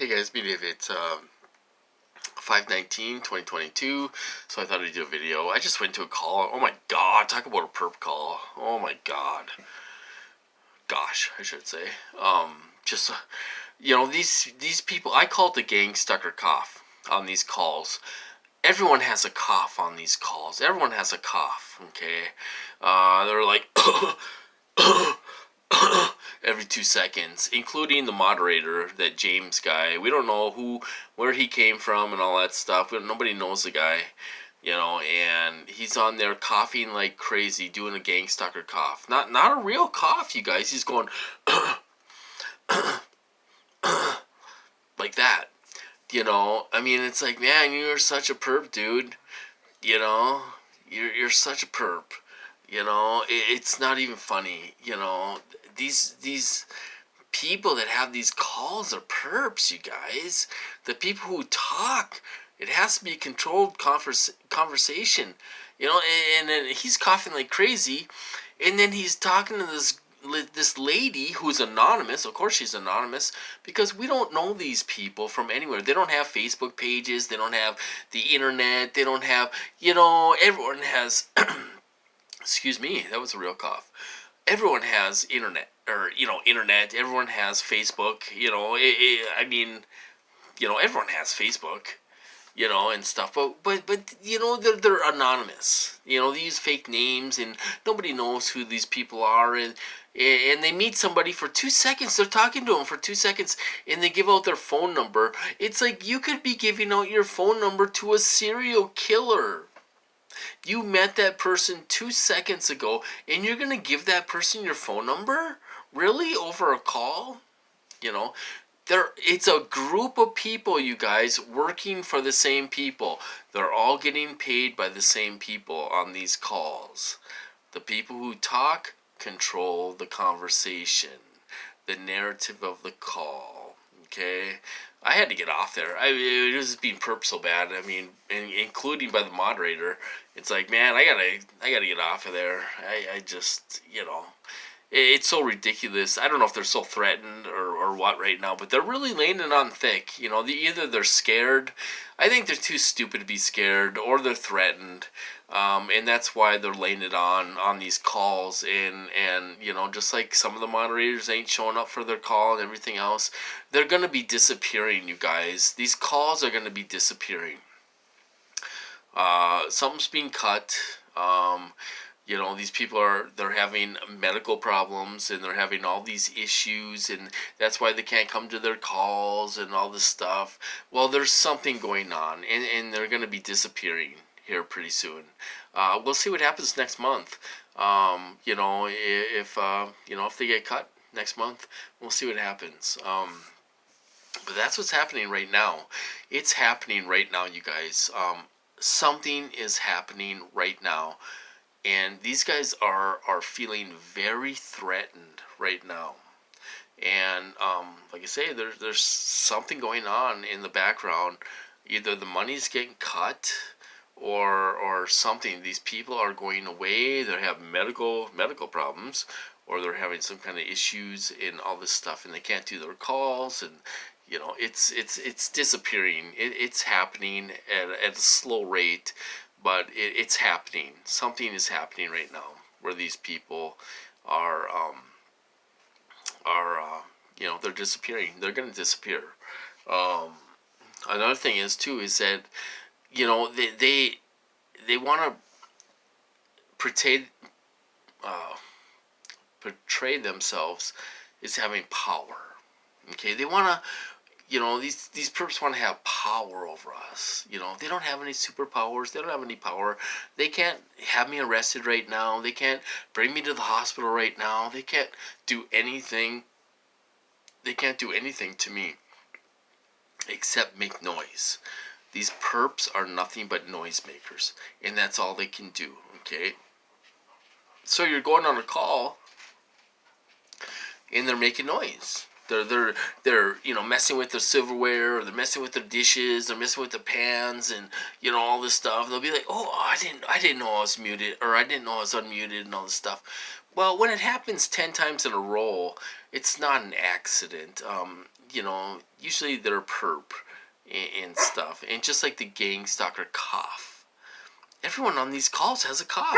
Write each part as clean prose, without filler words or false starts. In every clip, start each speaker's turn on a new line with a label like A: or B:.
A: Hey guys, it's 5/19/2022, so I thought I'd do a video. I just went to a call. Oh my god, talk about a perp call. Oh my god. Gosh, I should say. Just, these people, I call it the gang stucker cough on these calls. Everyone has a cough on these calls. Everyone has a cough, okay? They're like, every 2 seconds, including the moderator, that James guy. We don't know where he came from and all that stuff. Nobody knows the guy, and he's on there coughing like crazy, doing a gang stalker cough. Not a real cough, you guys. He's going like that. I mean, it's like, man, you're such a perp, dude. You're such a perp. It's not even funny. These people that have these calls are perps, you guys. The people who talk, it has to be a controlled conversation. And then he's coughing like crazy, and then he's talking to this lady who's anonymous. Of course she's anonymous, because we don't know these people from anywhere. They don't have Facebook pages, they don't have the internet, they don't have, everyone has excuse me, that was a real cough. Everyone has internet, everyone has Facebook, everyone has Facebook, and stuff. But they're anonymous. They use fake names, and nobody knows who these people are. And they meet somebody for 2 seconds. They're talking to them for 2 seconds, and they give out their phone number. It's like you could be giving out your phone number to a serial killer. You met that person 2 seconds ago, and you're gonna give that person your phone number? Really? Over a call? It's a group of people, you guys, working for the same people. They're all getting paid by the same people on these calls. The people who talk control the conversation, the narrative of the call. Okay? I had to get off there. It was being perp so bad. I mean, including by the moderator. It's like, man, I gotta get off of there. I just, it's so ridiculous. I don't know if they're so threatened or what right now, but they're really laying it on thick. Either they're scared. I think they're too stupid to be scared, or they're threatened. And that's why they're laying it on these calls. And just like some of the moderators ain't showing up for their call and everything else, they're going to be disappearing, you guys. These calls are going to be disappearing. Something's being cut. These people they're having medical problems, and they're having all these issues, and that's why they can't come to their calls and all this stuff. Well, there's something going on, and they're going to be disappearing here pretty soon. We'll see what happens next month. If they get cut next month, we'll see what happens. But that's what's happening right now. It's happening right now, you guys. Something is happening right now. And these guys are feeling very threatened right now. And like I say, there's something going on in the background. Either the money's getting cut, or something. These people are going away. They have medical problems, or they're having some kind of issues and all this stuff, and they can't do their calls. And it's disappearing. It's happening at a slow rate. But it's happening. Something is happening right now where these people are they're disappearing. They're going to disappear. Another thing is that they want to portray themselves as having power. Okay, they want to. These perps want to have power over us. They don't have any superpowers. They don't have any power. They can't have me arrested right now. They can't bring me to the hospital right now. They can't do anything. They can't do anything to me except make noise. These perps are nothing but noisemakers, and that's all they can do. Okay? So you're going on a call, and they're making noise. They're messing with their silverware, or they're messing with their dishes, they're messing with the pans, and all this stuff. They'll be like, oh, I didn't know I was muted, or I didn't know I was unmuted, and all this stuff. Well, when it happens 10 times in a row, it's not an accident. Usually they're perp and stuff. And just like the gang stalker cough. Everyone on these calls has a cough.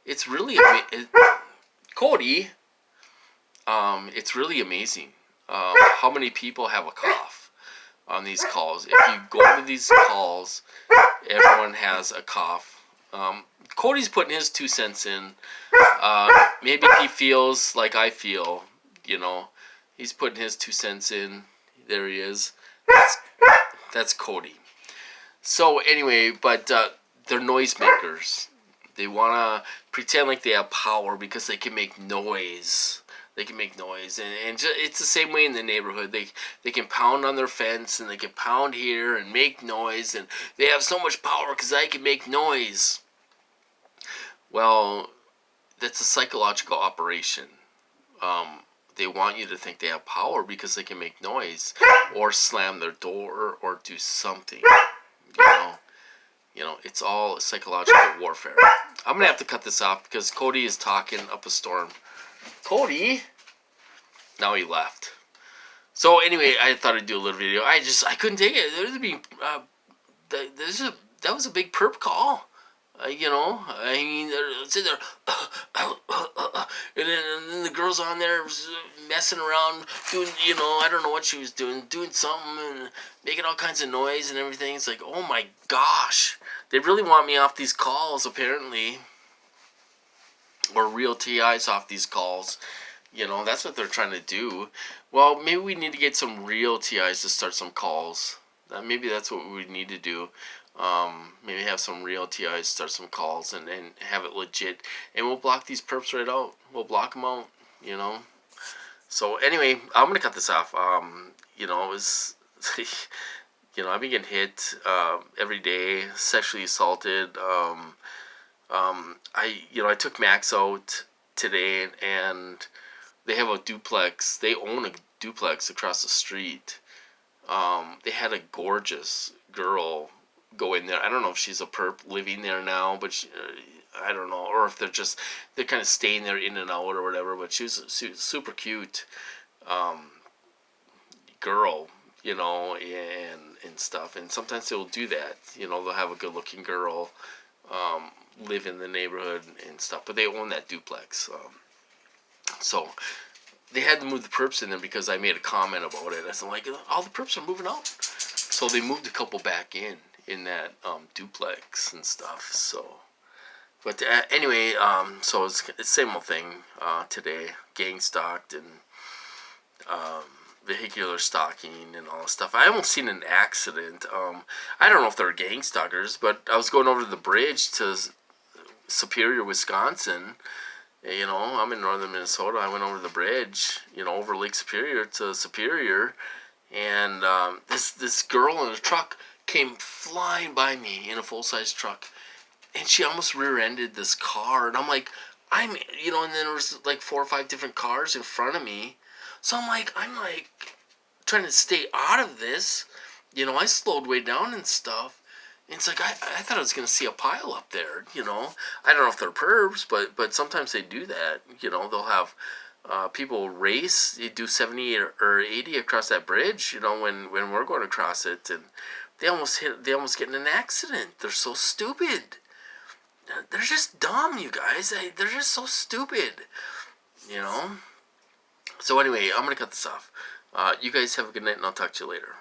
A: It's really Cody, it's really amazing how many people have a cough on these calls. If you go to these calls, everyone has a cough. Cody's putting his 2 cents in. Maybe he feels like I feel, He's putting his 2 cents in. There he is. That's Cody. So anyway, but they're noisemakers. They want to pretend like they have power because they can make noise. They can make noise, and it's the same way in the neighborhood. They can pound on their fence, and they can pound here and make noise, and they have so much power because I can make noise. Well, that's a psychological operation. They want you to think they have power because they can make noise, or slam their door, or do something. It's all psychological warfare. I'm gonna have to cut this off because Cody is talking up a storm. Cody. Now he left. So anyway, I thought I'd do a little video. I couldn't take it. That was a big perp call. They're sitting there, and then the girl's on there messing around, doing, I don't know what she was doing something and making all kinds of noise and everything. It's like, oh my gosh, they really want me off these calls apparently, or real TIs off these calls. That's what they're trying to do. Well, maybe we need to get some real TIs to start some calls. Maybe that's what we need to do. Maybe have some real TIs start some calls and have it legit. And we'll block these perps right out. We'll block them out, So anyway, I'm going to cut this off. It was, I've been getting hit every day, sexually assaulted. I took Max out today, and they have a duplex. They own a duplex across the street. They had a gorgeous girl go in there. I don't know if she's a perp living there now, but I don't know, or if they're kind of staying there in and out or whatever. But she was super cute girl, and stuff. And sometimes they'll do that. They'll have a good looking girl live in the neighborhood and stuff, but they own that duplex. So they had to move the perps in there because I made a comment about it. I said, like, all the perps are moving out. So they moved a couple back in that duplex and stuff. So, but anyway, so it's the same old thing today. Gang stalked and vehicular stalking and all this stuff. I almost seen an accident. I don't know if they're gang stalkers, but I was going over the bridge to Superior, Wisconsin. I'm in northern Minnesota. I went over the bridge, over Lake Superior to Superior, and this girl in a truck came flying by me in a full-size truck, and she almost rear-ended this car, and I'm like, and then there was like 4 or 5 different cars in front of me, so I'm like trying to stay out of this, I slowed way down and stuff. It's like, I thought I was going to see a pile up there, I don't know if they're pervs, but sometimes they do that, they'll have people race, they do 70 or 80 across that bridge, when we're going across it, and they almost get in an accident. They're so stupid. They're just dumb, you guys. They're just so stupid, So anyway, I'm going to cut this off. You guys have a good night, and I'll talk to you later.